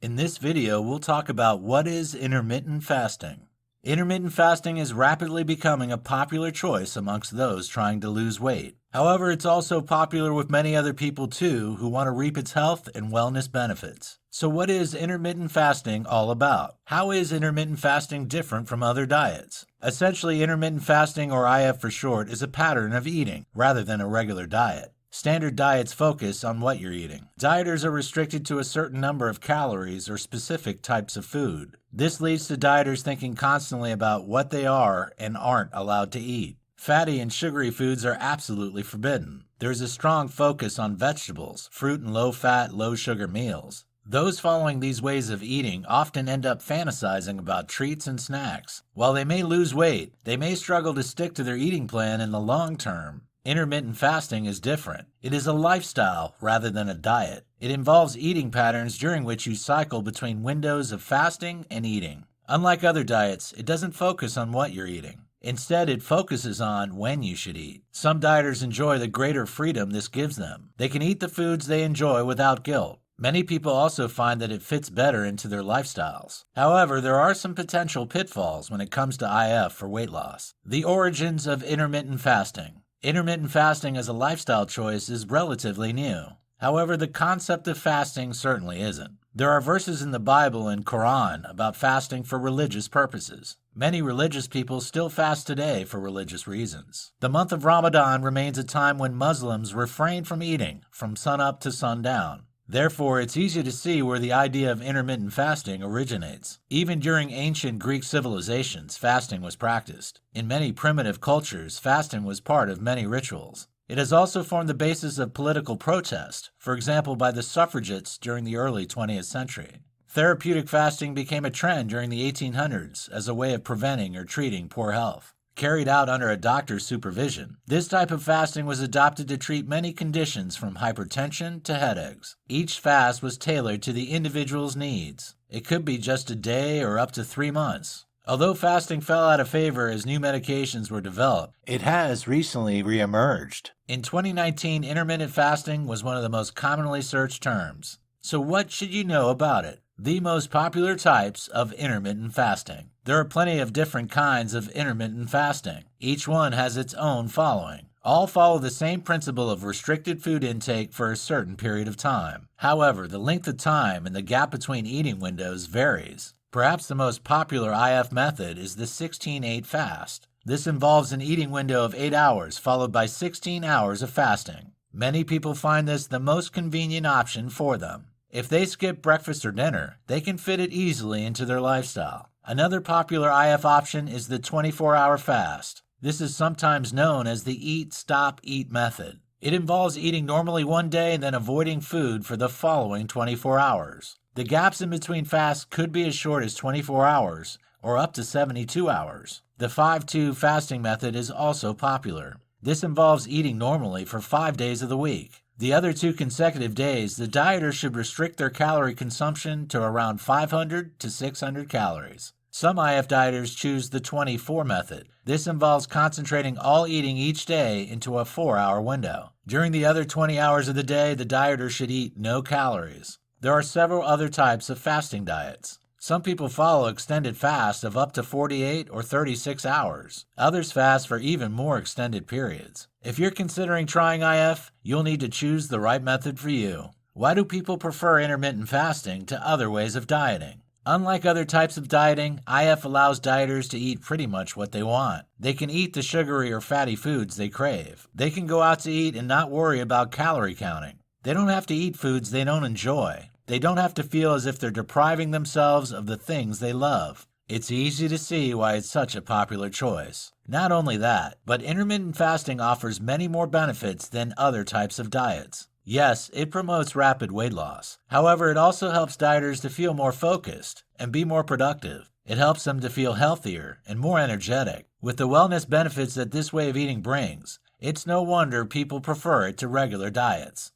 In this video, we'll talk about what is intermittent fasting. Intermittent fasting is rapidly becoming a popular choice amongst those trying to lose weight. However, it's also popular with many other people too who want to reap its health and wellness benefits. So what is intermittent fasting all about? How is intermittent fasting different from other diets? Essentially, intermittent fasting, or IF for short, is a pattern of eating rather than a regular diet. Standard diets focus on what you're eating. Dieters are restricted to a certain number of calories or specific types of food. This leads to dieters thinking constantly about what they are and aren't allowed to eat. Fatty and sugary foods are absolutely forbidden. There's a strong focus on vegetables, fruit and low-fat, low-sugar meals. Those following these ways of eating often end up fantasizing about treats and snacks. While they may lose weight, they may struggle to stick to their eating plan in the long term. Intermittent fasting is different. It is a lifestyle rather than a diet. It involves eating patterns during which you cycle between windows of fasting and eating. Unlike other diets, it doesn't focus on what you're eating. Instead, it focuses on when you should eat. Some dieters enjoy the greater freedom this gives them. They can eat the foods they enjoy without guilt. Many people also find that it fits better into their lifestyles. However, there are some potential pitfalls when it comes to IF for weight loss. The origins of intermittent fasting. Intermittent fasting as a lifestyle choice is relatively new. However, the concept of fasting certainly isn't. There are verses in the Bible and Quran about fasting for religious purposes. Many religious people still fast today for religious reasons. The month of Ramadan remains a time when Muslims refrain from eating from sunup to sundown. Therefore, it's easy to see where the idea of intermittent fasting originates. Even during ancient Greek civilizations, fasting was practiced. In many primitive cultures, fasting was part of many rituals. It has also formed the basis of political protest, for example by the suffragettes during the early 20th century. Therapeutic fasting became a trend during the 1800s as a way of preventing or treating poor health. Carried out under a doctor's supervision, this type of fasting was adopted to treat many conditions from hypertension to headaches. Each fast was tailored to the individual's needs. It could be just a day or up to 3 months. Although fasting fell out of favor as new medications were developed, it has recently reemerged. In 2019, intermittent fasting was one of the most commonly searched terms. So what should you know about it? The most popular types of intermittent fasting. There are plenty of different kinds of intermittent fasting. Each one has its own following. All follow the same principle of restricted food intake for a certain period of time. However, the length of time and the gap between eating windows varies. Perhaps the most popular IF method is the 16-8 fast. This involves an eating window of 8 hours followed by 16 hours of fasting. Many people find this the most convenient option for them. If they skip breakfast or dinner, they can fit it easily into their lifestyle. Another popular IF option is the 24-hour fast. This is sometimes known as the eat, stop, eat method. It involves eating normally one day and then avoiding food for the following 24 hours. The gaps in between fasts could be as short as 24 hours or up to 72 hours. The 5-2 fasting method is also popular. This involves eating normally for 5 days of the week. The other 2 consecutive days, the dieter should restrict their calorie consumption to around 500 to 600 calories. Some IF dieters choose the 24 method. This involves concentrating all eating each day into a 4-hour window. During the other 20 hours of the day, the dieter should eat no calories. There are several other types of fasting diets. Some people follow extended fasts of up to 48 or 36 hours. Others fast for even more extended periods. If you're considering trying IF, you'll need to choose the right method for you. Why do people prefer intermittent fasting to other ways of dieting? Unlike other types of dieting, IF allows dieters to eat pretty much what they want. They can eat the sugary or fatty foods they crave. They can go out to eat and not worry about calorie counting. They don't have to eat foods they don't enjoy. They don't have to feel as if they're depriving themselves of the things they love. It's easy to see why it's such a popular choice. Not only that, but intermittent fasting offers many more benefits than other types of diets. Yes, it promotes rapid weight loss. However, it also helps dieters to feel more focused and be more productive. It helps them to feel healthier and more energetic. With the wellness benefits that this way of eating brings, it's no wonder people prefer it to regular diets.